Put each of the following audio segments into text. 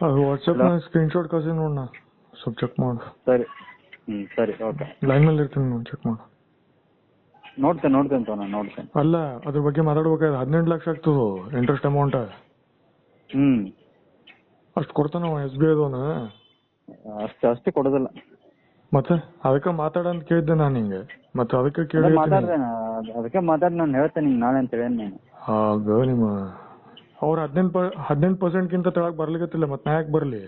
ಅದು ವಾಟ್ಸಪ್ನಾಗ ಸ್ಕ್ರೀನ್ಶಾಟ್ ಕಳ್ಸಿ ನೋಡಣ್ಣ, ಸ್ವಲ್ಪ ಚೆಕ್ ಮಾಡು. ಸರಿ ಸರಿ ಓಕೆ. ಲೈನಲ್ಲಿ ಇರ್ತೀನಿ ನಾನು, ಚೆಕ್ ಮಾಡು. ನೋಡ್ತೇನೆ ತೋ ನಾನು ನೋಡ್ತೇನೆ. ಅಲ್ಲ ಅದ್ರ ಬಗ್ಗೆ ಮಾತಾಡ್ಬೇಕಾದ್ರೆ 18 ಲಕ್ಷ ಆಗ್ತದ ಇಂಟ್ರೆಸ್ಟ್ ಅಮೌಂಟ್. ಅಷ್ಟು ಕೊಡ್ತಾನ SBI ದವನ? ಅಷ್ಟೇ ಕೊಡೋದಿಲ್ಲ. ಮತ್ತೆ ಅದಕ್ಕೆ ಮಾತಾಡಂತ ಕೇಳಿದ್ದೆ ನಾನು ಹಿಂಗೆ. ಮತ್ತೆ ಅದಕ್ಕೆ ಕೇಳಿ ಅದಕ್ಕೆ ಮಾತಾಡಿ ನಾನು ಹೇಳ್ತೇನೆ ನಿಂಗೆ ನಾಳೆ ಅಂತ ಹೇಳಿ ನಾನು. ಆಗ ನಿಮ್ಮ ಅವ್ರು 18% ತೆಳಗ್ ಬರ್ಲಿಕತ್ತಿಲ್ಲ, ಮತ್ತೆ ನಾ ಯಾಕೆ ಬರ್ಲಿ?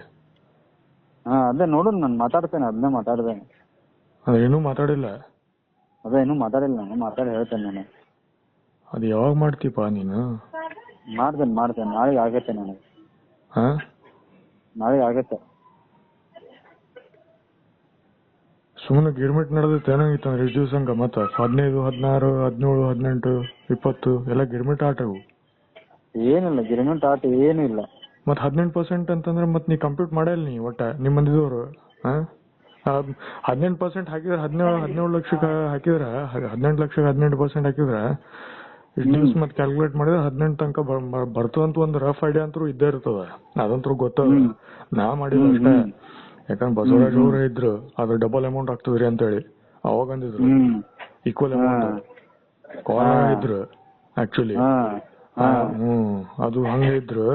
ಅದೇ ನೋಡೋಣ, ನಾನು ಮಾತಾಡ್ತೇನೆ, ಅದನ್ನೇ ಮಾತಾಡ್ತೇನೆ. ಅದ ಏನೂ ಮಾತಾಡಿಲ್ಲ? ಅದೇ ಇನ್ನೂ ಮಾತಾಡಿಲ್ಲ, ನಾನು ಮಾತಾಡಿ ಹೇಳ್ತೇನೆ ನಾನು. ಅದು ಯಾವಾಗ ಮಾಡ್ತೀಪ ನೀನು? ಮಾಡ್ತೇನೆ ನಾಳೆಗೆ ಆಗತ್ತೆ ನನಗೆ. ನಾಳೆಗೆ ಆಗತ್ತೆ. ಸುಮ್ಮನೆ ಗಿರ್ಮಿಟ್ ನಡೆದೈತೆ ಏನಾಗಿತ್ತು ಅಂದ್ರೆ ಎಷ್ಟು ದಿವಸ ಹಂಗ? ಮತ್ತ 15, 16, 17, 18, 20 ಎಲ್ಲ ಗಿರ್ಮಿಟ್ ಆಟವು ಏನಿಲ್ಲ, ಗಿರ್ಮಿಟ್ ಆಟ ಏನು ಇಲ್ಲ. ಮತ್ 18% ಅಂತಂದ್ರೆ ಮತ್ ನೀ ಕಂಪ್ಯೂಟ್ ಮಾಡಲ್ಲ ನೀ ಒಟ್ಟ ನಿಮ್ ಮಂದಿದವ್ರು. 18% ಹಾಕಿದ್ರ 17 ಲಕ್ಷಕ್ಕೆ ಹಾಕಿದ್ರ 18 ಲಕ್ಷಕ್ಕೆ 18% ಹಾಕಿದ್ರ ಇಷ್ಟು ದಿವ್ಸ ಮತ್ ಕ್ಯಾಲ್ಕುಲೇಟ್ ಮಾಡಿದ್ರೆ 18 ತನಕ ಬರ್ತದಂತ ಒಂದು ರಫ್ ಐಡಿಯಾ ಅಂತೂ ಇದ್ದೇ ಇರ್ತದ. ಅದಂತೂ ಗೊತ್ತದ, ನಾ ಮಾಡಿಲ್ಲ ಅಷ್ಟೇ. ಯಾಕಂದ್ರೆ ಬಸವರಾಜ್ ಅವ್ರ ಇದ್ರು ಅದು ಡಬಲ್ ಅಮೌಂಟ್ ಆಗ್ತದ್ರಿ ಅಂತ ಹೇಳಿ ಅವಾಗ ಅಂದಿದ್ರು, ಈಕ್ವಲ್ ಅಮೌಂಟ್ ಇದ್ರು ಆಕ್ಚುಲಿ. ಅದು ಹಂಗ ಇದ್ರು.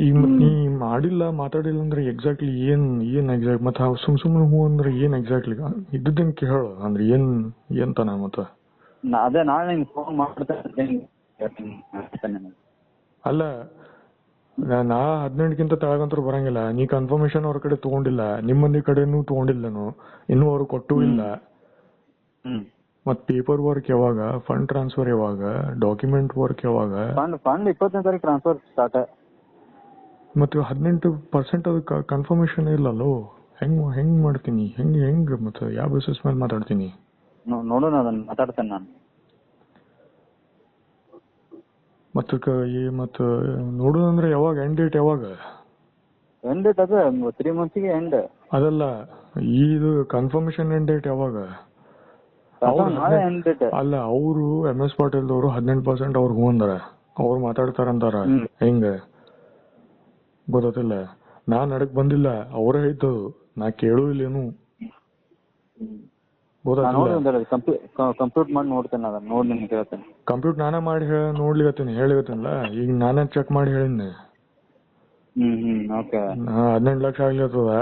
ಈಗ ಮತ್ ನೀ ಮಾಡಿಲ್ಲ ಮಾತಾಡಿಲ್ಲ ಅಂದ್ರೆ ಎಕ್ಸಾಕ್ಟ್ಲಿ ಏನ್ ಎಕ್ಸಾಕ್ಟ್ ಮತ್ತ ಸುಮ್ನೆ ಹೂ ಅಂದ್ರೆ ಏನ್ ಎಕ್ಸಾಕ್ಟ್ಲಿ ಇದ್ದಂಗ ಕೇಳು ಅಂದ್ರೆ ಏನ್ ತಾನ ಮತ್ತ? ಅದೇ ನಾಳೆ ನಿಂಗೆ ಫೋನ್ ಮಾಡ್ತೇನೆ. ಅಲ್ಲ ನಾ 18 ತೆಳಗಂತೂ ಬರಂಗಿಲ್ಲ. ನೀ ಕನ್ಫರ್ಮೇಶನ್ ಅವ್ರ ಕಡೆ ತಗೊಂಡಿಲ್ಲ, ನಿಮ್ಮ ಮಂದಿ ಕಡೆನೂ ತಗೊಂಡಿಲ್ಲನು, ಇನ್ನೂ ಅವ್ರು ಕೊಟ್ಟೂ ಇಲ್ಲ. ಮತ್ ಪೇಪರ್ ವರ್ಕ್ ಯಾವಾಗ, ಫಂಡ್ ಟ್ರಾನ್ಸ್ಫರ್ ಯಾವಾಗ, ಡಾಕ್ಯುಮೆಂಟ್ ವರ್ಕ್ ಯಾವಾಗ? ಫಂಡ್ 20ನೇ ತಾರೀಕು ಟ್ರಾನ್ಸ್ಫರ್ ಸ್ಟಾರ್ಟ್. ಮತ್ತೆ 18% ಅದಕ್ಕೆ ಕನ್ಫರ್ಮೇಶನ್ ಇಲ್ಲಲ್ಲೋ, ಹೆಂಗ್ ಮಾಡ್ತೀನಿ? ಹೆಂಗ್ ಮತ್ತೆ ಯಾವ ಬೇಸಿಸ್ ಮೇಲೆ ಮಾತಾಡ್ತೀನಿ? ನೋಡೋಣ, ಅದನ್ನ ಮಾತಾಡ್ತೇನೆ ನಾನು. ಮತ್ತ ನೋಡೋಣ ಅಂದ್ರೆ ಯಾವಾಗ? ಎಂಡ್ ಡೇಟ್ ಯಾವಾಗ? ಎಂಡ್ ಡೇಟ್ ಅದೇ 3 ಮಂತ್ಸ್ಗೆ ಎಂಡ್. ಅದಲ್ಲ, ಇದು ಕನ್ಫರ್ಮೇಶನ್ ಎಂಡ್ ಡೇಟ್ ಯಾವಾಗ? ಅಲ್ಲ, ಅವರು MS ಪಾಟೀಲ್ ದವರು 18% ಅವ್ರು ಹೂ ಅಂದಾರ, ಅವ್ರು ಮಾತಾಡ್ತಾರಂತಾರ. ಹೆಂಗ ಗೊತ್ತಿಲ್ಲ, ನಾ ನಡಕ್ ಬಂದಿಲ್ಲ, ಅವರೇ ಹೇಳ್ತದು, ನಾ ಕೇಳೂ ಇಲ್ಲೇನು. ಕಂಪ್ಯೂಟ್ ಮಾಡಿ ನೋಡ್ತೇನೆ, ಅದನ್ನ ನೋಡಿ ನಿಮ್ಗೆ ಹೇಳ್ತೇನೆ. ಕಂಪ್ಯೂಟ್ ನಾನೇ ಮಾಡಿ ಹೇಳಿಗತ್ತೀನಲ್ಲ, ಈಗ ನಾನೇ ಚೆಕ್ ಮಾಡಿ ಹೇಳಿನಿ. 18 ಲಕ್ಷ ಆಗ್ಲಿರ್ತದ.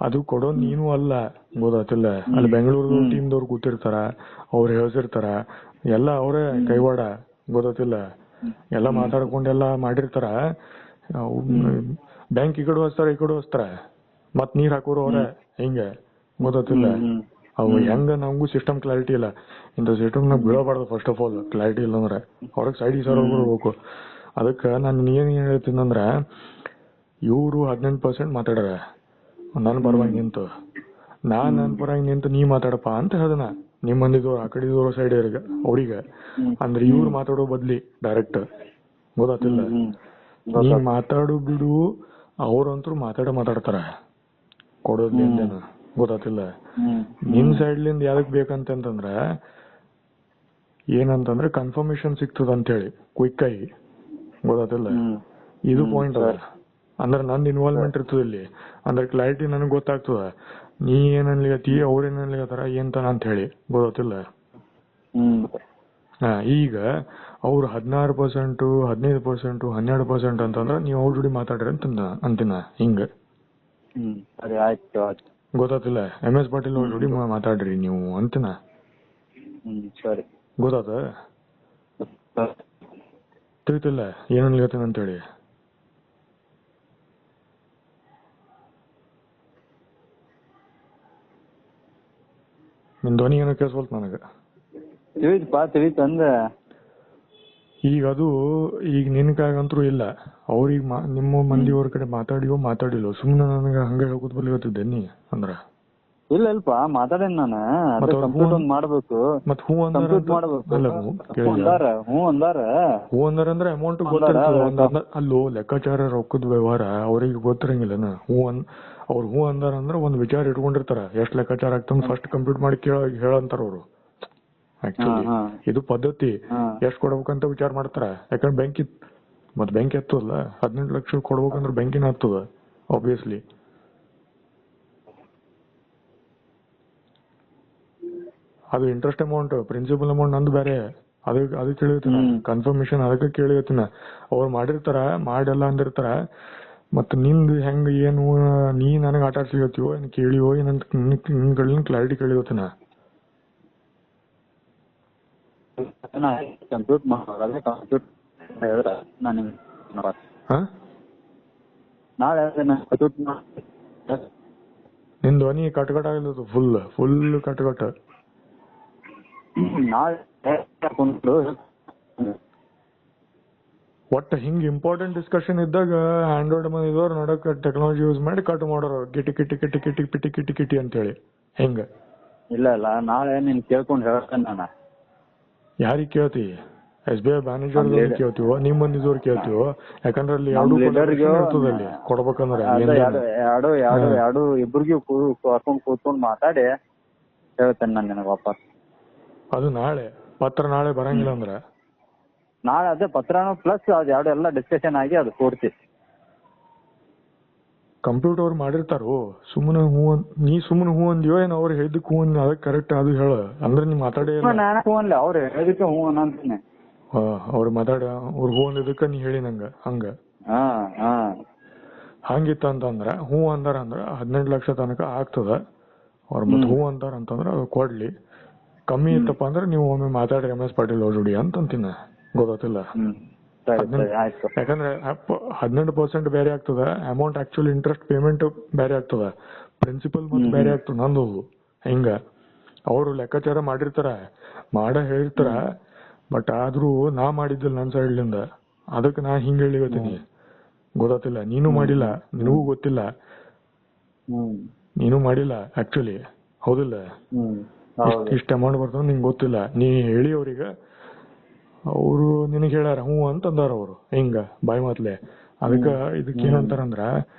ಅದು ಕೊಡೋ ನೀನು ಅಲ್ಲ, ಗೊತ್ತಿಲ್ಲ. ಅಲ್ಲಿ ಬೆಂಗಳೂರು ಟೀಮ್ದವ್ರು ಕೂತಿರ್ತಾರ, ಅವ್ರು ಹೇಳ್ಸಿರ್ತಾರ ಎಲ್ಲ, ಅವರೇ ಕೈವಾಡ, ಗೊತ್ತಿಲ್ಲ. ಎಲ್ಲ ಮಾತಾಡ್ಕೊಂಡೆಲ್ಲ ಮಾಡಿರ್ತಾರ. ಬ್ಯಾಂಕ್ ಈ ಕಡೆ ಹಚ್ತಾರ, ಈ ಕಡೆ ಹಚ್ತಾರ, ಮತ್ ನೀರ್ ಹಾಕೋರು ಅವ್ರೆ. ಹಿಂಗ ಗೊತ್ತಿಲ್ಲ. ಅವು ಹೆಂಗ ನಮಗೂ ಸಿಸ್ಟಮ್ ಕ್ಲಾರಿಟಿ ಇಲ್ಲ. ಇಂಥ ಸಿಸ್ಟಮ್ ನಾಗ ಬೀಳಬಾರ್ದು. ಫಸ್ಟ್ ಆಫ್ ಆಲ್ ಕ್ಲಾರಿಟಿ ಇಲ್ಲ ಅಂದ್ರೆ ಹೊರಗೆ ಸೈಡ್ ಹೋಗ್ಬೇಕು. ಅದಕ್ಕೆ ನಾನು ಏನ್ ಹೇಳ್ತೀನಿ ಅಂದ್ರ, ಇವರು 18% ಮಾತಾಡ್ಯಾರ ನನ್ ಪರವಾಗಿ ನಿಂತು, ನನ್ನ ಪರವಾಗಿ ನಿಂತು ನೀ ಮಾತಾಡಪ್ಪ ಅಂತ ಹೇಳ್ದನ. ನಿಮ್ ಮಂದಿದವ್ರು ಆ ಕಡೆದವ್ರು ಸೈಡ್ ಅವ್ರಿಗೆ ಅಂದ್ರೆ ಇವ್ರು ಮಾತಾಡೋ ಬದ್ಲಿ ಡೈರೆಕ್ಟ್, ಗೊತ್ತಿಲ್ಲ. ನೀ ಮಾತಾಡು ಬಿಡು, ಅವ್ರಂತೂ ಮಾತಾಡ್ತಾರ ಕೊಡೋದ್ಲಿಂದ, ಗೊತ್ತಿಲ್ಲ. ನಿನ್ ಸೈಡ್ಲಿಂದ ಯಾವ್ದಕ್ ಬೇಕಂತಂದ್ರ ಏನಂತಂದ್ರೆ ಕನ್ಫರ್ಮೇಶನ್ ಸಿಗ್ತದ ಅಂತ ಹೇಳಿ ಕ್ವಿಕ್ ಆಗಿ, ಗೊತ್ತಿಲ್ಲ. ಇದು ಪಾಯಿಂಟ್ ಅದ. ಅಂದ್ರೆ ನಂದು ಇನ್ವಾಲ್ವ್ಮೆಂಟ್ ಇರ್ತದ ಇಲ್ಲಿ, ಅಂದ್ರೆ ಕ್ಲಾರಿಟಿ ನನಗೆ ಗೊತ್ತಾಗ್ತದ. ನೀ ಏನನ್ಲಿಗತ್ತಿ, ಅವ್ರ ಏನನ್ಲಿಗತ್ತಾರ ಏನ್ತಾನ ಅಂತ ಹೇಳಿ, ಗೊತ್ತಿಲ್ಲ. ಈಗ ಅವ್ರು 16%, 15%, 12% ಅಂತಂದ್ರ ನೀವು ಅವ್ರ ಜೋಡಿ ಮಾತಾಡ್ರಿ ಅಂತಿನ ಹಿಂಗ. ಗೊತ್ತಿಲ್ಲ. MS ಪಾಟೀಲ್ ಅವ್ರ ಜೋಡಿ ಮಾತಾಡ್ರಿ ನೀವು ಅಂತಿನ. ಗೊತ್ತಾತ? ತಿಳಿತಿಲ್ಲ ಏನನ್ಲಿಗತ್ತೇನ ಅಂತೇಳಿ. ನಿನ್ ಧ್ವನಿ ಏನೋ ಕೇಳಿಸ್ಕೊಳ್ತ ನನಗ. ತಿಳಿತು ಅಂದೆ. ಈಗ ಅದು ಈಗ ನಿನ್ಕಾಗಂತೂ ಇಲ್ಲ. ಅವ್ರಿಗೆ ನಿಮ್ಮ ಮಂದಿಯವ್ರ ಕಡೆ ಮಾತಾಡಿಲ್ಲ ಸುಮ್ನೆ ನನಗೆ ಹಂಗ ಹೋಗುದ್ ಬರ್ಲಿಗತ್ತಿದ್ದೆ ನೀ ಅಂದ್ರ. ಇಲ್ಲ ಇಲ್ಪ ಮಾತಾಡೇನ್ ನಾನು. ಕಂಪ್ಯೂಟ್ ಒಂದ್ ಮಾಡ್ಬೇಕು, ಮತ್ ಹೂ ಅಂದಾರ ಅಂದ್ರೆ ಅಮೌಂಟ್ ಗೊತ್ತಿರ್ತದ. ಅಲ್ಲೋ ಲೆಕ್ಕಾಚಾರ ರೊಕ್ಕದ ವ್ಯವಹಾರ ಅವ್ರಿಗೆ ಗೊತ್ತಿರಂಗಿಲ್ಲನ. ಅವ್ರು ಹೂ ಅಂದಾರ ಅಂದ್ರೆ ಒಂದ್ ವಿಚಾರ ಇಟ್ಕೊಂಡಿರ್ತಾರ, ಎಷ್ಟ್ ಲೆಕ್ಕಾಚಾರ ಆಗ್ತಂದ್ ಫಸ್ಟ್ ಕಂಪ್ಯೂಟ್ ಮಾಡಿ ಹೇಳಂತಾರ ಅವ್ರು. ಆಕ್ಚುಲಿ ಇದು ಪದ್ಧತಿ. ಎಷ್ಟ್ ಕೊಡ್ಬೇಕಂತ ವಿಚಾರ ಮಾಡ್ತಾರ. ಯಾಕಂದ್ರೆ ಬ್ಯಾಂಕ್ ಎತ್ತಲ್ಲ, 18 ಲಕ್ಷ ಕೊಡ್ಬೇಕಂದ್ರೆ ಬ್ಯಾಂಕಿನ ಹತ್ತದ. ಆಬ್ವಿಯಸ್ಲಿ. ಅದು ಇಂಟ್ರೆಸ್ಟ್ ಅಮೌಂಟ್, ಪ್ರಿನ್ಸಿಪಲ್ ಅಮೌಂಟ್ ನಂದು ಬೇರೆ. ಅದಕ್ಕೆ ಕೇಳಿರ್ತೀನಿ ಕನ್ಫರ್ಮೇಶನ್, ಅದಕ್ಕೆ ಕೇಳಿರ್ತೀನಿ. ಅವ್ರು ಮಾಡಿರ್ತಾರ, ಮಾಡಲ್ಲ ಅಂದಿರ್ತಾರ. ಮತ್ ನಿಂದು ಹೆಂಗ್ ಏನು ನೀ ನನಗೆ ಆಟ ಆಡ್ಸಿಗತ್ತೀವೋ ಏನ್ ಕೇಳಿವೋ ಏನಂತ ನಿನ್ ಕಡೆ ಕ್ಲಾರಿಟಿ ಕೇಳಿರ್ತೀನಿ. ಕಂಪ್ಯೂಟ್ ಮಾಡೋದೇ ಕಂಪ್ಯೂಟ್ ಹೇಳಿದ್ರ ನಾನು ನಾಳೆ ಕಂಪ್ಯೂಟ್ ನಿನ್ ಧ್ವನಿ ಕಟ್ಕಟ್ ಆಗಿಲ್ಲ, ಫುಲ್ ಕಟ್ಕಟ್. ನಾಳೆ ಒಟ್ಟು ಹಿಂಗ್ ಇಂಪಾರ್ಟೆಂಟ್ ಡಿಸ್ಕಷನ್ ಇದ್ದಾಗ ಆಂಡ್ರಾಯ್ಡ್ ಮಂದಿ ಇದ್ದವ್ರು ನೋಡಕ್ ಟೆಕ್ನಾಲಜಿ ಯೂಸ್ ಮಾಡಿ ಕಟ್ ಮಾಡೋರು, ಕಿಟಿ ಕಿಟಿ ಕಿಟಿ ಕಿಟಿ ಪಿಟಿ ಕಿಟಿ ಕಿಟಿ ಅಂತೇಳಿ. ಹೆಂಗ? ಇಲ್ಲ ನಾಳೆ ನೀನ್ ಕೇಳ್ಕೊಂಡು ಹೇಳ್ತೇನೆ ನಾನು. ಯಾರಿಗ್ ಕೇಳ್ತಿ? SBI ಮ್ಯಾನೇಜರ್ ಕೇಳ್ತೀವೋ, ನಿಮ್ ಮಂದಿದವ್ರು ಕೇಳ್ತೀವೋ? ಯಾಕಂದ್ರೆ ಅಲ್ಲಿ ಇರ್ತದಲ್ಲಿ ಕೊಡ್ಬೇಕಂದ್ರೆ ಎರಡು ಇಬ್ಬರಿಗೂ ಕರ್ಕೊಂಡ್ ಕೂತ್ಕೊಂಡು ಮಾತಾಡಿ ಹೇಳ್ತೇನೆ ನಾನು ನಿನಗೆ ವಾಪಸ್. ಅದು ನಾಳೆ ಪತ್ರ ನಾಳೆ ಬರಂಗಿಲ್ಲ ಅಂದ್ರ ನಾಳೆ ಅದೇ ಪತ್ರನು ಪ್ಲಸ್ ಅದು ಎರಡು ಎಲ್ಲ ಡಿಸ್ಕಷನ್ ಆಗಿ ಅದು ಪೂರ್ತಿ ಕಂಪ್ಯೂಟರ್ ಮಾಡಿರ್ತಾರೋ. ಸುಮ್ಮನೆ ನೀ ಸುಮ್ಮನೆ ಹೂ ಅಂದಿಯೋ ಏನ್ ಅವ್ರು ಹೇಳಿದಕ್ಕೆ ಹೂ ಅಂದ? ಅದಕ್ಕೆ ಕರೆಕ್ಟ್ ಅದು ಹೇಳ. ಅಂದ್ರೆ ನೀ ಮಾತಾಡೇ ಇಲ್ಲ, ಅವ್ರು ಹೇಳಿದಕ್ಕೆ ಹೂ ಅಂತೀನಿ. ಅವ್ರು ಅವ್ರು ಹೂ ಅಂದಿದ್ದಕ್ಕ ನೀ ಹೇಳಿ ನಂಗ ಹಂಗ ಹಂಗಿತ್ತ ಅಂತಂದ್ರ ಹೂ ಅಂದಾರ ಅಂದ್ರ 18 ಲಕ್ಷ ತನಕ ಆಗ್ತದ. ಅವ್ರ ಮತ್ ಹೂ ಅಂತಾರ ಅಂತಂದ್ರ ಅದು ಕೊಡ್ಲಿ. ಕಮ್ಮಿ ಇತ್ತಪ್ಪ ಅಂದ್ರೆ ನೀವು ಒಮ್ಮೆ ಮಾತಾಡಿ MS ಪಾಟೀಲ್ ಅವ್ರ ಜೋಡಿ ಅಂತ ಅಂತೀನಿ. ಗೊತ್ತಿಲ್ಲ, ಯಾಕಂದ್ರೆ 18% ಬೇರೆ ಆಗ್ತದ ಅಮೌಂಟ್, ಆಕ್ಚುಲಿ ಇಂಟ್ರೆಸ್ಟ್ ಪೇಮೆಂಟ್ ಬೇರೆ ಆಗ್ತದ, ಪ್ರಿನ್ಸಿಪಲ್ ಮತ್ತೆ ಬೇರೆ ಆಗ್ತದ ನಂದು. ಹಿಂಗ ಅವ್ರು ಲೆಕ್ಕಾಚಾರ ಮಾಡಿರ್ತಾರ, ಹೇಳಿರ್ತಾರ. ಬಟ್ ಆದ್ರೂ ನಾ ಮಾಡಿದ್ದಿಲ್ಲ ನನ್ ಸೈಡ್ಲಿಂದ, ಅದಕ್ಕೆ ನಾ ಹಿಂಗ ಹೇಳಿವತ್ತೀನಿ. ಗೊತ್ತಿಲ್ಲ, ನೀನು ಮಾಡಿಲ್ಲ, ನಿನಗೂ ಗೊತ್ತಿಲ್ಲ, ನೀನು ಮಾಡಿಲ್ಲ ಆಕ್ಚುಲಿ. ಹೌದಿಲ್ಲ? ಇಷ್ಟ ಅಮೌಂಟ್ ಬರ್ತದ ನಿಂಗೆ ಗೊತ್ತಿಲ್ಲ. ನೀ ಹೇಳಿ ಅವ್ರಿಗೆ, ಅವರು ನಿನಗೆ ಹೇಳ್ಯಾರ ಹ್ಞೂ ಅಂತಂದಾರ ಅವರು ಹಿಂಗ ಬಾಯಿ ಮಾತ್ಲೆ. ಇದಕ್ಕೆ ಏನಂತಾರಂದ್ರ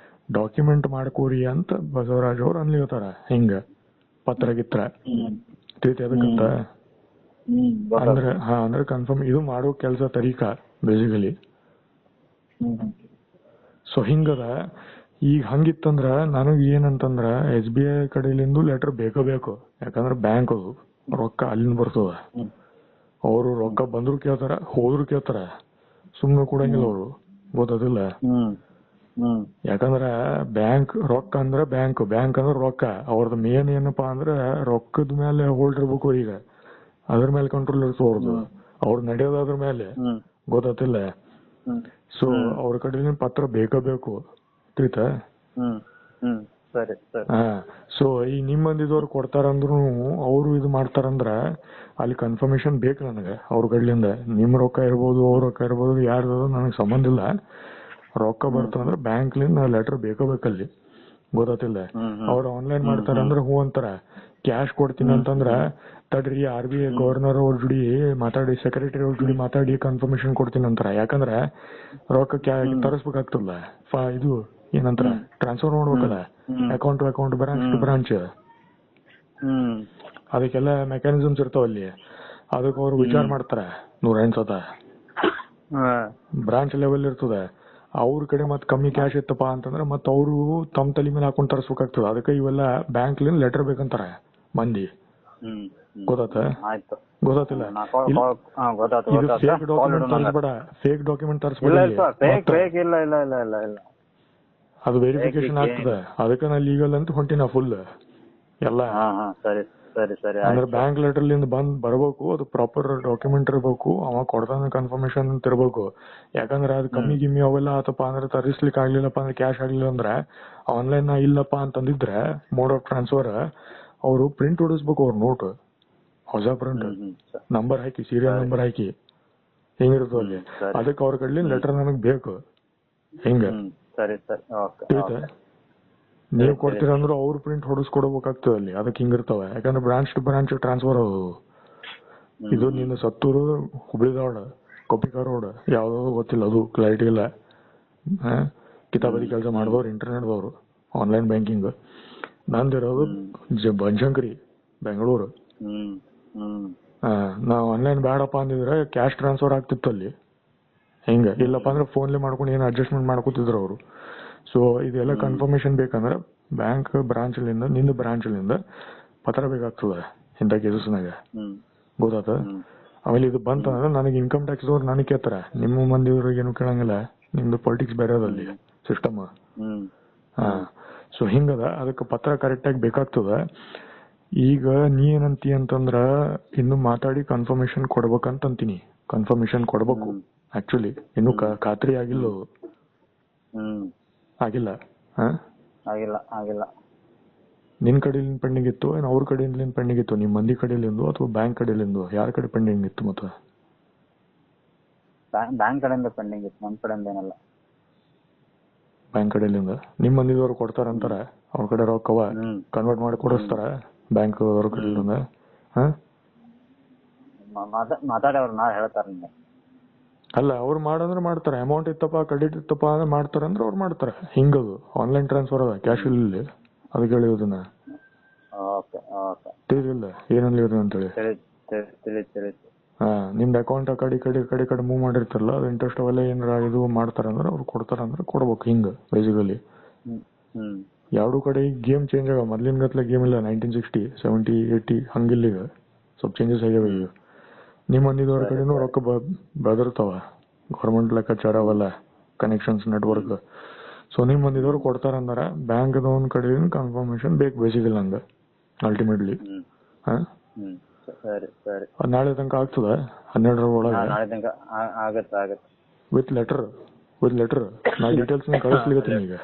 ಡಾಕ್ಯುಮೆಂಟ್ ಮಾಡ್ಕೋರಿ ಅಂತ ಬಸವರಾಜ್ ಅವ್ರು ಅನ್ಲಿತಾರ. ಹಿಂಗ ಪತ್ರ ಗಿತ್ರ ತಿಳಿತಿ ಅದಕ್ಕಂತ ಅಂದ್ರೆ ಕನ್ಫರ್ಮ್ ಇದು ಮಾಡೋ ಕೆಲಸ ತರೀಕಾ ಬೇಸಿಕಲಿ. ಸೊ ಹಿಂಗದ. ಈಗ ಹಂಗಿತ್ತಂದ್ರ ನನಗ್ ಏನಂತಂದ್ರ SBI ಕಡೆಲಿಂದ ಲೆಟರ್ ಬೇಕು. ಯಾಕಂದ್ರ ಬ್ಯಾಂಕ್ ಅದು ರೊಕ್ಕ ಅಲ್ಲಿಂದ ಬರ್ತದ. ಅವರು ರೊಕ್ಕ ಬಂದ್ರು ಕೇಳ್ತಾರ, ಹೋದ್ರು ಕೇಳ್ತಾರ, ಸುಮ್ನೆ ಕೊಡಂಗಿಲ್ಲ ಅವರು. ಗೊತ್ತಿಲ್ಲ? ಯಾಕಂದ್ರ ಬ್ಯಾಂಕ್ ರೊಕ್ಕ ಅಂದ್ರ ಬ್ಯಾಂಕ್ ಅಂದ್ರ ರೊಕ್ಕ. ಅವ್ರದ್ದು ಮೇನ್ ಏನಪ್ಪಾ ಅಂದ್ರ ರೊಕ್ಕದ ಮೇಲೆ ಹೋಲ್ಡ್ ಇರ್ಬೇಕು. ಈಗ ಅದ್ರ ಮೇಲೆ ಕಂಟ್ರೋಲ್ ಇರ್ತದ ಅವ್ರದ್ದು. ಅವ್ರು ನಡೆಯೋದು ಅದ್ರ ಮೇಲೆ. ಗೊತ್ತಿಲ್ಲ? ಸೊ ಅವ್ರ ಕಡೆ ಪತ್ರ ಬೇಕು. ತಿಳಿತಾ? ಸೊ ಈ ನಿಮ್ ಮಂದಿದವ್ರು ಕೊಡ್ತಾರಂದ್ರು ಅವ್ರು ಇದು ಮಾಡ್ತಾರಂದ್ರ ಅಲ್ಲಿ ಕನ್ಫರ್ಮೇಶನ್ ಬೇಕು ನನಗೆ ಅವ್ರ ಕಡ್ಲಿಂದ. ನಿಮ್ ರೊಕ್ಕ ಇರ್ಬೋದು, ಅವ್ರ ರೊಕ್ಕ ಇರ್ಬೋದು, ಯಾರ್ದು ನನಗ್ ಸಂಬಂಧ ಇಲ್ಲ. ರೊಕ್ಕ ಬರ್ತಂದ್ರ ಬ್ಯಾಂಕ್ಲಿಂದ ಲೆಟರ್ ಬೇಕಲ್ಲಿ. ಗೊತ್ತಿಲ್ಲ? ಅವ್ರು ಆನ್ಲೈನ್ ಮಾಡ್ತಾರಂದ್ರ ಹೂ ಅಂತಾರ. ಕ್ಯಾಶ್ ಕೊಡ್ತೀನಿ ಅಂತಂದ್ರ ತಡ್ರಿ RBI ಗವರ್ನರ್ ಅವ್ರ ಜೋಡಿ ಮಾತಾಡಿ, ಸೆಕ್ರೆಟರಿ ಅವ್ರ ಜೋಡಿ ಮಾತಾಡಿ ಕನ್ಫರ್ಮೇಶನ್ ಕೊಡ್ತೀನಿ ಅಂತಾರ. ಯಾಕಂದ್ರ ರೊಕ್ಕ ತರಿಸ್ಬೇಕಾಗ್ತಲ್ಲ, ಇದು ಏನಂತಾರ ಟ್ರಾನ್ಸ್ಫರ್ ಮಾಡ್ಬೇಕಲ್ಲ, account to account, branch to branch. ಅದಕ್ಕೆಲ್ಲ ಮೆಕ್ಯಾನಿಸಮ್ಸ್ ಇರ್ತಾವಲ್ಲಿ. ಅದಕ್ಕೆ ಅವ್ರು ವಿಚಾರ ಮಾಡ್ತಾರ 108 ಸತ. ಬ್ರಾಂಚ್ ಲೆವೆಲ್ ಇರ್ತದ. ಅವ್ರ ಕಡೆ ಮತ್ ಕಮ್ಮಿ ಕ್ಯಾಶ್ ಇತ್ತಪ್ಪ ಅಂತಂದ್ರ ಮತ್ ಅವರು ತಮ್ಮ ತಲೆ ಮೇಲೆ ಹಾಕೊಂಡ್ ತರಿಸ್ಬೇಕಾಗ್ತದ. ಅದಕ್ಕೆ ಇವೆಲ್ಲ ಬ್ಯಾಂಕ್ಲಿಂದ ಲೆಟರ್ ಬೇಕಂತಾರ ಮಂದಿ. ಗೊತ್ತಿಲ್ಲ? ಫೇಕ್ ಡಾಕ್ಯುಮೆಂಟ್ ತರಿಸ್ಬೇಡ, ಫೇಕ್ ಡಾಕ್ಯುಮೆಂಟ್ ತರಿಸ್ಬೇಡ. ಅದು ವೆರಿಫಿಕೇಶನ್ ಆಗ್ತದ. ಅದಕ್ಕೆ ನಾ ಲೀಗಲ್ ಅಂತ ಹೊಂಟಿನ ಫುಲ್ ಎಲ್ಲ. ಅಂದ್ರೆ ಬ್ಯಾಂಕ್ ಲೆಟರ್ಲಿಂದ ಬರ್ಬೇಕು, ಅದು ಪ್ರಾಪರ್ ಡಾಕ್ಯುಮೆಂಟ್ ಇರ್ಬೇಕು, ಅವ ಕೊಡ್ತಾನ ಕನ್ಫರ್ಮೇಶನ್ ಅಂತ ಇರ್ಬೇಕು. ಯಾಕಂದ್ರೆ ಅದು ಕಮ್ಮಿ ಗಿಮ್ಮಿ ಅವೆಲ್ಲ ಆತಪ್ಪ ಅಂದ್ರೆ ತರಿಸ್ಲಿಕ್ಕೆ ಆಗ್ಲಿಲ್ಲಪ್ಪ ಅಂದ್ರೆ ಕ್ಯಾಶ್ ಆಗ್ಲಿಲ್ಲ ಅಂದ್ರೆ ಆನ್ಲೈನ್ ಇಲ್ಲಪ್ಪ ಅಂತಂದಿದ್ರೆ ಮೋಡ್ ಆಫ್ ಟ್ರಾನ್ಸ್ಫರ್ ಅವರು ಪ್ರಿಂಟ್ ಹೊಡಿಸ್ಬೇಕು. ಅವ್ರ ನೋಟ್ ಹೊಸ ಪ್ರಿಂಟ್ ನಂಬರ್ ಹಾಕಿ, ಸೀರಿಯಲ್ ನಂಬರ್ ಹಾಕಿ ಹೆಂಗಿರ್ತದ ಅಲ್ಲಿ. ಅದಕ್ಕೆ ಅವ್ರ ಕಡ್ಲಿ ಲೆಟರ್ ನನಗ್ ಬೇಕು. ಹಿಂಗ ನೀವ್ ಕೊಡ್ತೀರಂದ್ರು ಅವ್ರ ಪ್ರಿಂಟ್ ಹೊಡಿಸ್ಕೊಡ್ಬೇಕಾಗ್ತದೆ ಅಲ್ಲಿ. ಅದಕ್ಕೆ ಹಿಂಗಿರ್ತಾವ. ಯಾಕಂದ್ರೆ ಬ್ರಾಂಚ್ ಟು ಬ್ರಾಂಚ್ ಟ್ರಾನ್ಸ್ಫರ್ ಅದು. ಇದು ನಿನ್ನ ಸತ್ತೂರು, ಹುಬ್ಳಿ ಧಾರವಾಡ, ಕೊಪ್ಪಿಕಾರ ರೋಡ್, ಯಾವ್ದಾದ್ರು ಗೊತ್ತಿಲ್ಲ, ಅದು ಕ್ಲಾರಿಟಿ ಇಲ್ಲ. ಕಿತಾಬದಿ ಕೆಲಸ ಮಾಡಿದವ್ರು, ಇಂಟರ್ನೆಟ್ದವ್ರು, ಆನ್ಲೈನ್ ಬ್ಯಾಂಕಿಂಗ್. ನಂದಿರೋದು ಬನಶಂಕರಿ, ಬೆಂಗಳೂರು. ನಾವ್ ಆನ್ಲೈನ್ ಬೇಡಪ್ಪ ಅಂದಿದ್ರೆ ಕ್ಯಾಶ್ ಟ್ರಾನ್ಸ್ಫರ್ ಆಗ್ತಿತ್ತು ಅಲ್ಲಿ. ಹಿಂಗ ಇಲ್ಲಪ್ಪ ಅಂದ್ರೆ ಫೋನ್ಲಿ ಮಾಡ್ಕೊಂಡು ಏನು ಅಡ್ಜಸ್ಟ್ಮೆಂಟ್ ಮಾಡ್ಕೊತಿದ್ರು ಅವರು. ಸೊ ಇದೆಲ್ಲ ಕನ್ಫರ್ಮೇಶನ್ ಬೇಕಂದ್ರೆ ಬ್ಯಾಂಕ್ ಬ್ರಾಂಚ್ಲಿಂದ ನಿಂದು ಬ್ರಾಂಚ್ಲಿಂದ ಪತ್ರ ಬೇಕಾಗ್ತದ ಇಂಥ ಕೇಸಸ್ನಾಗ. ಗೊತ್ತಾತ? ಆಮೇಲೆ ಇದು ಬಂತಂದ್ರೆ ನನಗೆ ಇನ್ಕಮ್ ಟ್ಯಾಕ್ಸ್ ಅವ್ರು ನನಗೆ ಕೇಳ್ತಾರ, ನಿಮ್ಮ ಮಂದಿವ್ರಿಗೆ ಏನು ಕೇಳಂಗಿಲ್ಲ, ನಿಮ್ದು ಪೊಲಿಟಿಕ್ಸ್ ಬೇರೆ ಅದಲ್ಲಿ ಸಿಸ್ಟಮ್. ಹಾ, ಸೊ ಹಿಂಗದ, ಅದಕ್ಕೆ ಪತ್ರ ಕರೆಕ್ಟಾಗಿ ಬೇಕಾಗ್ತದ. ಈಗ ನೀ ಏನಂತಿ ಅಂತಂದ್ರ ಇನ್ನು ಮಾತಾಡಿ ಕನ್ಫರ್ಮೇಶನ್ ಕೊಡ್ಬೇಕಂತ ಅಂತೀನಿ. ಕನ್ಫರ್ಮೇಶನ್ ಕೊಡ್ಬೇಕು ಆಕ್ಚುಲಿ, ಇನ್ನು ಖಾತ್ರಿ ಆಗಿಲ್ಲ ಅದು. ಆಗಿಲ್ಲ. ಆಗಿಲ್ಲ. ನಿನ್ ಕಡೆಯಿಂದ ಪೆಂಡಿಂಗ್ ಇತ್ತು ಏನ್ ಅವ್ರ ಕಡೆಯಿಂದ ಪೆಂಡಿಂಗ್ ಇತ್ತು? ನಿಮ್ ಮಂದಿ ಕಡೆಯಿಂದ ಅಥವಾ ಬ್ಯಾಂಕ್ ಕಡೆಯಿಂದ? ಯಾರ ಕಡೆ ಪೆಂಡಿಂಗ್ ಇತ್ತು? ಮತ್ತೆ ಬ್ಯಾಂಕ್ ಕಡೆಯಿಂದ ಪೆಂಡಿಂಗ್ ಇತ್ತು, ನಮ್ ಕಡೆಯಿಂದ ಏನಲ್ಲ. ಬ್ಯಾಂಕ್ ಕಡೆಯಿಂದ ನಿಮ್ ಮಂದಿದವ್ರು ಕೊಡ್ತಾರಂತಾರ, ಅವ್ರ ಕಡೆ ರೊಕ್ಕವ ಕನ್ವರ್ಟ್ ಮಾಡಿ ಕೊಡಿಸ್ತಾರ ಬ್ಯಾಂಕ್ ಅವ್ರ ಕಡೆಯಿಂದ? ಮಾತಾಡಿ ಅವ್ರು ನಾ ಹೇಳ್ತಾರ. ಅಲ್ಲ, ಅವ್ರು ಮಾಡಂದ್ರೆ ಮಾಡ್ತಾರೆ. ಅಮೌಂಟ್ ಇತ್ತಪ್ಪ, ಕ್ರೆಡಿಟ್ ಇತ್ತಪ್ಪ ಅಂದ್ರೆ ಮಾಡ್ತಾರ ಅಂದ್ರೆ ಅವ್ರು ಮಾಡ್ತಾರೆ. ಹಿಂಗದು ಆನ್ಲೈನ್ ಟ್ರಾನ್ಸ್ಫರ್ ಅದ, ಕ್ಯಾಶ್ ಇಲ್ಲಿ. ಅದಕ್ಕೆ ಹೇಳಿಯೋದನ್ನ ತಿಳಿದಿಲ್ಲ ಏನಲ್ಲಿರೋದು ಅಂತೇಳಿ. ನಿಮ್ದು ಅಕೌಂಟ್ ಆ ಕಡೆ ಮೂವ್ ಮಾಡಿರ್ತಾರಲ್ಲ, ಅದು ಇಂಟ್ರೆಸ್ಟ್ ಅವೆಲ್ಲ ಏನಾರ ಇದು ಮಾಡ್ತಾರಂದ್ರೆ ಅವ್ರು ಕೊಡ್ತಾರಂದ್ರೆ ಕೊಡ್ಬೇಕು. ಹಿಂಗ ಬೇಸಿಕಲಿ ಎರಡು ಕಡೆ ಗೇಮ್ ಚೇಂಜ್ ಆಗ. ಮೊದ್ಲಿನ ಗತ್ಲೆ ಗೇಮ್ ಇಲ್ಲ. 1960, 70, 80 ಹಂಗಿಲ್ಲ. ಈಗ ಸ್ವಲ್ಪ ಚೇಂಜಸ್ ಆಗ್ಯಾವ. ಈಗ ನಿಮ್ಮ ಮಂದಿದವ್ರ ಕಡೆನೂ ರೊಕ್ಕ ಬೆಳೆದಿರ್ತಾವ, ಗೌರ್ಮೆಂಟ್ ಲೆಕ್ಕಾಚಾರ ಅವೆಲ್ಲ ಕನೆಕ್ಷನ್ಸ್ ನೆಟ್ವರ್ಕ್. ಸೊ ನಿಮ್ ಮಂದಿದವ್ರು ಕೊಡ್ತಾರಂದಾರ, ಬ್ಯಾಂಕ್ ಒಂದ್ ಕಡೆ ಕನ್ಫರ್ಮೇಶನ್ ಬೇಕು ಬೇಸಿಕಲಿ ನಂಗೆ ಅಲ್ಟಿಮೇಟ್ಲಿ. ನಾಳೆ ತನಕ ಆಗ್ತದ? 12ರ ಒಳಗೆ ವಿತ್ ಲೆಟರ್ ನಾ ಡೀಟೇಲ್ಸ್ ಕಳಿಸ್ಲಿಕ್ಕೆ. ಈಗ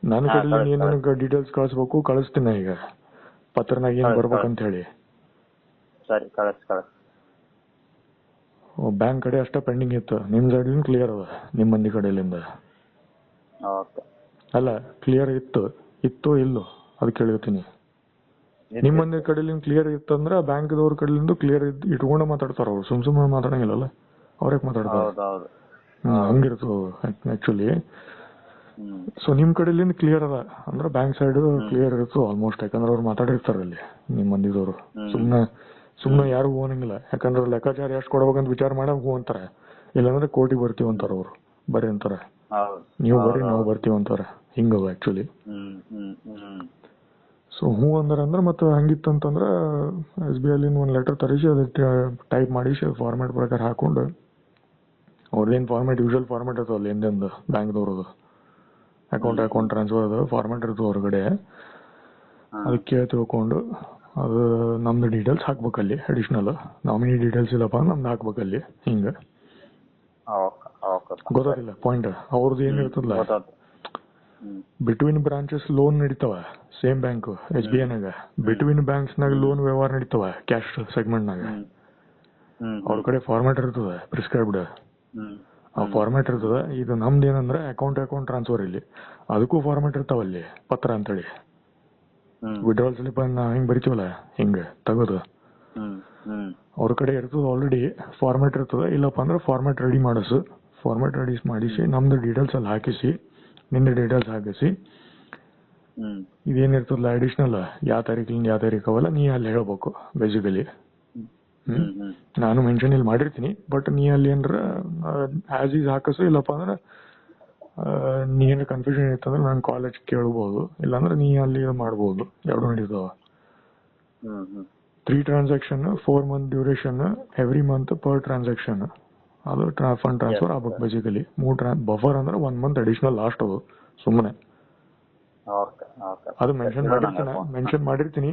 ನನ್ನ ಕಡೆ ಏನೇನು ಡೀಟೇಲ್ಸ್ ಕಳಿಸ್ಬೇಕು ಕಳಿಸ್ತೀನಿ. ಈಗ ಪತ್ರನಾಗ ಏನ್ ಬರ್ಬೇಕಂತ ಹೇಳಿ. ಬ್ಯಾಂಕ್ ಕಡೆ ಅಷ್ಟೇ ಪೆಂಡಿಂಗ್ ಇತ್ತು, ನಿಮ್ ಸೈಡ್ ಕ್ಲಿಯರ್ ಅದ ನಿಮ್ ಮಂದಿ ಕಡೆಯಿಂದ? ಅಲ್ಲ, ಕ್ಲಿಯರ್ ಇತ್ತು ಇಲ್ಲೋ ಅದು ಕೇಳಿರ್ತೀನಿ. ನಿಮ್ ಮಂದಿ ಕಡೆಲಿಂದ ಕ್ಲಿಯರ್ ಇತ್ತಂದ್ರ ಬ್ಯಾಂಕ್ದವ್ರ ಕಡೆಲಿಂದ ಕ್ಲಿಯರ್ ಇಟ್ಕೊಂಡು ಮಾತಾಡ್ತಾರ ಅವ್ರು. ಸುಮ್ನೆ ಮಾತಾಡಂಗಿಲ್ಲಲ್ಲ, ಅವ್ರಕ್ಕೆ ಮಾತಾಡ್ತಾರ. ಹಂಗಿರ್ತದ ಆಕ್ಚುಲಿ. ಸೊ ನಿಮ್ ಕಡೆಲಿಂದ ಕ್ಲಿಯರ್ ಅದ ಅಂದ್ರೆ ಬ್ಯಾಂಕ್ ಸೈಡ್ ಕ್ಲಿಯರ್ ಇರ್ತದ ಆಲ್ಮೋಸ್ಟ್. ಯಾಕಂದ್ರೆ ಅವ್ರು ಮಾತಾಡಿರ್ತಾರ ಅಲ್ಲಿ ನಿಮ್ ಮಂದಿದವ್ರು. ಸುಮ್ನೆ ಯಾರು ಹೋಗಂಗಿಲ್ಲ. ಯಾಕಂದ್ರೆ ಲೆಕ್ಕಾಚಾರ ಎಷ್ಟು ಕೊಡ್ಬೇಕಂತ ವಿಚಾರ ಮಾಡಕ್ ಹೂ ಅಂತಾರ. ಇಲ್ಲಾಂದ್ರೆ ಕೋರ್ಟಿಗೆ ಬರ್ತೀವಿ ಅಂತಾರ ಅವ್ರು. ಬರ್ರಿ ಅಂತಾರ, ನೀವು ಬರ್ರಿ ನಾವು ಬರ್ತೀವಿ ಅಂತಾರ. ಹಿಂಗವ ಆಕ್ಚುಲಿ. ಸೊ ಹೂ ಅಂದ್ರೆ ಮತ್ತೆ ಹಂಗಿತ್ತಂತಂದ್ರ SBI ಅಲ್ಲಿ ಒಂದ್ ಲೆಟರ್ ತರಿಸಿ ಅದಕ್ಕೆ ಟೈಪ್ ಮಾಡಿಸಿ ಫಾರ್ಮ್ಯಾಟ್ ಪ್ರಕಾರ ಹಾಕೊಂಡು, ಅವ್ರದೇನ್ ಫಾರ್ಮ್ಯಾಟ್ ಯೂಶುವಲ್ ಫಾರ್ಮ್ಯಾಟ್ ಇರ್ತವಲ್ಲ ಹಿಂದೆಂದು ಬ್ಯಾಂಕ್ದವ್ರದ್ದು ಅಕೌಂಟ್ ಟ್ರಾನ್ಸ್ಫರ್ ಅದು ಫಾರ್ಮ್ಯಾಟ್ ಇರ್ತದೆ ಹೊರಗಡೆ. ಅದಕ್ಕೆ ತಿಳ್ಕೊಂಡು ಅದು ನಮ್ದು ಡೀಟೇಲ್ಸ್ ಹಾಕ್ಬೇಕಲ್ಲಿ. ಅಡಿಷನಲ್ ನಾಮಿನಿ ಡೀಟೇಲ್ಸ್ ಇಲ್ಲಪ್ಪ ನಮ್ದು ಹಾಕ್ಬೇಕಲ್ಲಿ. ಹಿಂಗ ಗೊತ್ತಾಗಿಲ್ಲ ಪಾಯಿಂಟ್ ಅವ್ರದ್ದು ಏನಿರ್ತದಲ್ಲ. ಬಿಟ್ವೀನ್ ಬ್ರಾಂಚಸ್ ಲೋನ್ ನಡೀತಾವ ಸೇಮ್ ಬ್ಯಾಂಕ್ SBI ನಾಗ. ಬಿಟ್ವೀನ್ ಬ್ಯಾಂಕ್ಸ್ ನಾಗ ಲೋನ್ ವ್ಯವಹಾರ ನಡೀತಾವ ಕ್ಯಾಶ್ ಸೆಗ್ಮೆಂಟ್ ನಾಗ. ಅವ್ರ ಕಡೆ ಫಾರ್ಮ್ಯಾಟ್ ಇರ್ತದ ಪ್ರಿಸ್ಕ್ರೈಬ್ಡ್. ಆ ಫಾರ್ಮ್ಯಾಟ್ ಇರ್ತದ. ಇದು ನಮ್ದು ಏನಂದ್ರೆ ಅಕೌಂಟ್ ಟ್ರಾನ್ಸ್ಫರ್. ಇಲ್ಲಿ ಅದಕ್ಕೂ ಫಾರ್ಮ್ಯಾಟ್ ಇರ್ತಾವಲ್ಲಿ, ಪತ್ರ ಅಂತೇಳಿ. ವಿಡ್ರಾವಲ್ ಸ್ಲಿಪ್ ಹಿಂಗ್ ಬರಿತೀವಲ್ಲ, ಹಿಂಗ ತಗೋದು ಅವ್ರ ಕಡೆ ಇರ್ತದ. ಆಲ್ರೆಡಿ ಫಾರ್ಮ್ಯಾಟ್ ಇರ್ತದ. ಇಲ್ಲಪ್ಪ ಅಂದ್ರೆ ಫಾರ್ಮ್ಯಾಟ್ ರೆಡಿ ಮಾಡಿಸಿ ನಮ್ದು ಡೀಟೇಲ್ಸ್ ಅಲ್ಲಿ ಹಾಕಿಸಿ, ನಿಂದ ಡೀಟೇಲ್ಸ್ ಹಾಕಿಸಿ, ಇದೇನಿರ್ತದಲ್ಲ ಅಡಿಷನಲ್ ಯಾವ ತಾರೀಕಿಂದ ಯಾವ ತಾರೀಕು ಅವಲ್ಲ ನೀ ಅಲ್ಲಿ ಹೇಳ್ಬೇಕು ಬೇಸಿಕಲಿ. ನಾನು ಮೆನ್ಷನ್ ಇಲ್ಲಿ ಮಾಡಿರ್ತೀನಿ, ಬಟ್ ನೀ ಅಲ್ಲಿ ಏನಾರ ಆಸ್ ಈಸ್ ಹಾಕಸು. ಇಲ್ಲಪ್ಪ ಅಂದ್ರೆ ನೀ ಏನಾರ ಕನ್ಫ್ಯೂಷನ್ ಇತ್ತಂದ್ರೆ ನಾನು ಕಾಲೇಜ್ ಕೇಳ್ಬೋದು, ಇಲ್ಲಾಂದ್ರೆ ನೀ ಅಲ್ಲಿ ಮಾಡ್ಬೋದು. ಎರಡು ನಡೀತಾವ. 3 transaction, 4 month duration, every month per transaction. ಅದು ಫಂಡ್ ಟ್ರಾನ್ಸ್ಫರ್ ಆಗ್ಬೇಕು ಬೇಸಿಕಲಿ. 3 ಬಫರ್ ಅಂದ್ರೆ 1 month ಅಡಿಷನಲ್ ಲಾಸ್ಟ್. ಅದು ಸುಮ್ಮನೆ ಅದು ಮೆನ್ಷನ್ ಮಾಡಿರ್ತೀನಿ.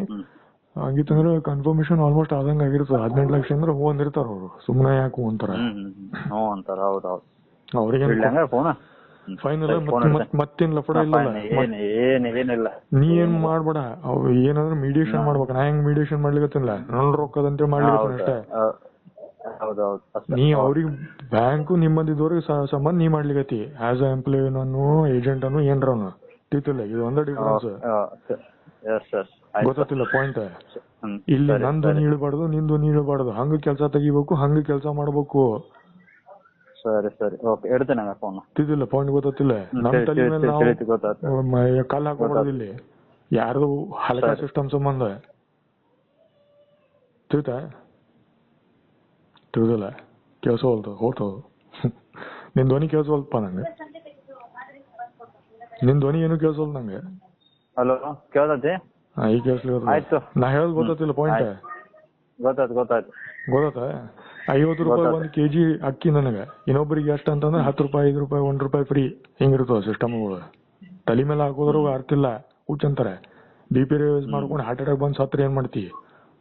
ಹಂಗಿತ್ತಂದ್ರೆ ಕನ್ಫರ್ಮೇಶನ್ ಆಲ್ಮೋಸ್ಟ್ ಆದಂಗ ಆಗಿರ್ತದೆ. 18 ಲಕ್ಷ ಅಂದ್ರೆ ಹೂ ಅಂದಿರ್ತಾರ ಅವ್ರು. ಸುಮ್ಮನೆ ಯಾಕೆ ಹೂ ಅಂತಾರ ಅವ್ರಿಗೆ ಫೈನಲ್. ಮತ್ತೇನ್ ಲಫಡ ಇಲ್ಲ. ನೀ ಏನ್ ಮಾಡ್ಬೇಡ. ಅವ್ ಏನಂದ್ರೆ ಮೀಡಿಯೇಷನ್ ಮಾಡ್ಬೇಕು. ನಾ ಹೆಂಗ್ ಮೀಡಿಯೇಷನ್ ಮಾಡ್ಲಿಕತ್ತಿಲ್ಲ, ನನ್ನ ರೊಕ್ಕದಂತೆ ಮಾಡ್ಲಿಕತ್ತೀನಿ ಅಷ್ಟೇ. ನೀ ಅವ್ರಿಗೆ ಬ್ಯಾಂಕು ನಿಮ್ಮದಿದವ್ರಿಗೆ ಸಂಬಂಧ ನೀ ಮಾಡ್ಲಿಕತ್ತಿ ಆಸ್ ಅ ಎಂಪ್ಲಾಯ್ ನಾನು ಏಜೆಂಟ್ ಅನ್ನು ಏನ್ರನು ತಿಳ್ತಿಲ್ಲ. ಇದು ಒಂದೇ ಡಿಫರೆನ್ಸ್. ಗೊತ್ತಿಲ್ಲ ಪಾಯಿಂಟ್. ಇಲ್ಲಿ ನಂದು ನೀ ಇಳಬಾರ್ದು, ನಿಂದು ನೀ ಇಳಬಾರ್ದು. ಹಂಗ ಕೆಲಸ ತೆಗಿಬೇಕು, ಹಂಗ ಕೆಲಸ ಮಾಡ್ಬೇಕು. ತಿಳ್ತಿಲ್ಲ ಪಾಯಿಂಟ್? ಗೊತ್ತಿಲ್ಲ. ನಮ್ ತಲೆ ಮೇಲೆ ನಾವು ಕಲ್ ಹಾಕೋಬಾರ್ದು ಇಲ್ಲಿ ಯಾರ್ದು ಹಲಕ ಸಿಸ್ಟಮ್ ಸಂಬಂಧ. ತಿಳಿದಿಲ್ಲ? ಕೇಳಿಸೋಲ್ದು ಹೋಗ್ತದ. ನಿನ್ ಧ್ವನಿ ಕೇಳಿಸೋಲ್ಪಾ ನಂಗೆ. ನಿನ್ ಧ್ವನಿ ಏನು ಕೇಳಿಸೋಲ್ಲ ನಂಗೆ. ಹಲೋ ಕೇಳ್ತೈತಿ? ಈಗ ಕೇಳಿಸ್ಲಿಲ್ಲ. ಆಯ್ತು. ನಾ ಹೇಳೋದು ಗೊತ್ತಿಲ್ಲ ಪಾಯಿಂಟ್. ಗೊತ್ತಾಯ್ತು. ಗೊತ್ತಾ? 50 ರೂಪಾಯಿ 1 kg ಅಕ್ಕಿ ನನಗೆ, ಇನ್ನೊಬ್ಬರಿಗೆ ಎಷ್ಟು ಅಂತಂದ್ರೆ 10 ರೂಪಾಯಿ 5 ರೂಪಾಯಿ 1 ರೂಪಾಯಿ ಫ್ರೀ ಹಿಂಗಿರ್ತವ ಸಿಸ್ಟಮ್ಗಳು. ತಲೆ ಮೇಲೆ ಹಾಕೋದ್ರೂ ಅರ್ಥ ಇಲ್ಲ, ಹುಚ್ಚ ಅಂತಾರೆ. BP ಯೂಸ್ ಮಾಡ್ಕೊಂಡು ಹಾರ್ಟ್ ಅಟ್ಯಾಕ್ ಬಂದ್ ಸತ್ರ ಏನ್ ಮಾಡ್ತಿ?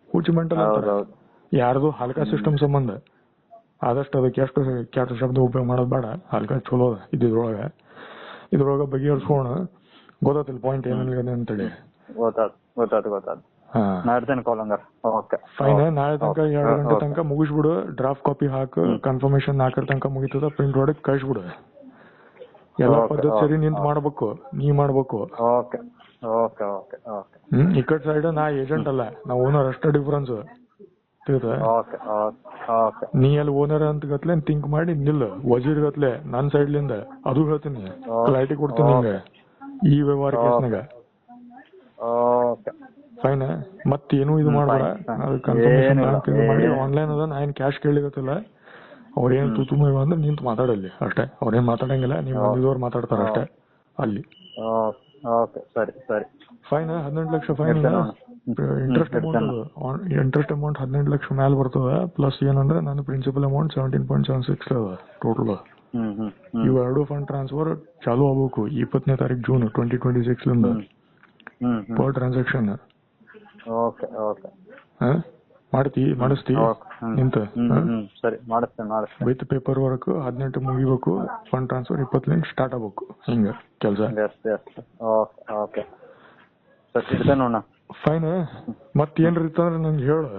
ಹುಚ್ಚ ಮೆಂಟಲ್ ಅಂತಾರೆ. ಯಾರ್ದು ಹಲ್ಕಾ ಸಿಸ್ಟಮ್ ಸಂಬಂಧ. ಆದಷ್ಟು ಅದಕ್ಕೆ ಎಷ್ಟು ಕೆಟ್ಟ ಶಬ್ದ ಉಪಯೋಗ ಮಾಡೋದು ಬೇಡ. ಹಲ್ಕಾ ಚಲೋ ಅದ ಇದ್ರೊಳಗ ಬಗೆಹರಿಸ್ಕೋಣ. ಗೊತ್ತಿಲ್ಲ ಪಾಯಿಂಟ್ ಏನಿಲ್ಲ ಅಂತೇಳಿ. ಗೊತ್ತಾಯ್ತು. ನಾಡ್ತೇನೆ ಕಾಲ್ ಹಂಗಾರ. Okay fine. ನಾಳೆ ತನಕ 2 ಗಂಟೆ ತನಕ ಮುಗಿಸ್ಬಿಡು. ಡ್ರಾಫ್ಟ್ ಕಾಪಿ ಹಾಕು. ಕನ್ಫರ್ಮೇಶನ್ 4 ತನಕ ಮುಗಿತದ. ಪ್ರಿಂಟ್ ಹೊಡೆದ್ ಕಳ್ಸ್ಬಿಡು. ಎಲ್ಲ ಪದ್ಧತಿ ಸರಿ ನಿಂತ್ ಮಾಡ್ಬೇಕು, ನೀ ಮಾಡ್ಬೇಕು. ಓಕೆ. ಈ ಕಡೆ ಸೈಡ್ ನಾ ಏಜೆಂಟ್ ಅಲ್ಲ, ನಾ ಓನರ್ ಅಷ್ಟೇ ಡಿಫ್ರೆನ್ಸ್. ನೀ ಅಲ್ಲಿ ಓನರ್ ಅಂತ ಗತ್ಲೆ ಥಿಂಕ್ ಮಾಡಿ ನಿಲ್ಲ. ವಜೀರ್ ಗತ್ಲೆ ನನ್ ಸೈಡ್ಲಿಂದ ಅದು ಹೇಳ್ತೀನಿ, ಕ್ಲಾರಿಟಿ ಕೊಡ್ತೀನಿ ನಿಂಗೆ ಈ ವ್ಯವಹಾರ ಕೇಸ್ನಾಗ. ಫೈನ್. ಮತ್ತೇನು ಇದು ಮಾಡ್ಬೇಡ. ಕನ್ಫರ್ಮೇಶನ್ ಮಾಡಿ ಆನ್ಲೈನ್ ಅದ. ನಾ ಏನ್ ಕ್ಯಾಶ್ ಕೇಳಿಗತ್ತಿಲ್ಲ. ಅವ್ರೇನ್ ತುಮು ಅಂದ್ರೆ ನಿಂತು ಮಾತಾಡಲ್ಲಿ ಅಷ್ಟೇ. ಅವ್ರೇನ್ ಮಾತಾಡಂಗಿಲ್ಲ, ನೀವು ಬಂದಿದವ್ರು ಮಾತಾಡ್ತಾರ ಅಷ್ಟೇ ಅಲ್ಲಿ. ಸರಿ. Fine 18 lakh fine. Interest amount 18 lakh ಮ್ಯಾಲ ಬರ್ತದ. ಪ್ಲಸ್ ಏನಂದ್ರೆ ನನ್ನ ಪ್ರಿನ್ಸಿಪಲ್ ಅಮೌಂಟ್ 17.76 ಅದ ಟೋಟಲ್. ಇವೆರಡು ಫಂಡ್ ಟ್ರಾನ್ಸ್ಫರ್ ಚಾಲು ಆಗ್ಬೇಕು 20ನೇ ತಾರೀಕು ಜೂನ್ 2026 ಲಿಂದ ಪರ್ ಟ್ರಾನ್ಸಾಕ್ಷನ್. ಮಾಡಿಸ್ತಿ ನಿಂತ ವಿತ್ ಪೇಪರ್ ವರ್ಕ್ 18 ಮುಗಿಬೇಕು. ಫಂಡ್ ಟ್ರಾನ್ಸ್ಫರ್ 20 ಸ್ಟಾರ್ಟ್ ಆಗ್ಬೇಕು. ಹಿಂಗ ಕೆಲಸ. ಫೈನ್. ಮತ್ತೇನ್ರಿ ಇತ್ತಂದ್ರೆ ನಂಗೆ ಹೇಳು.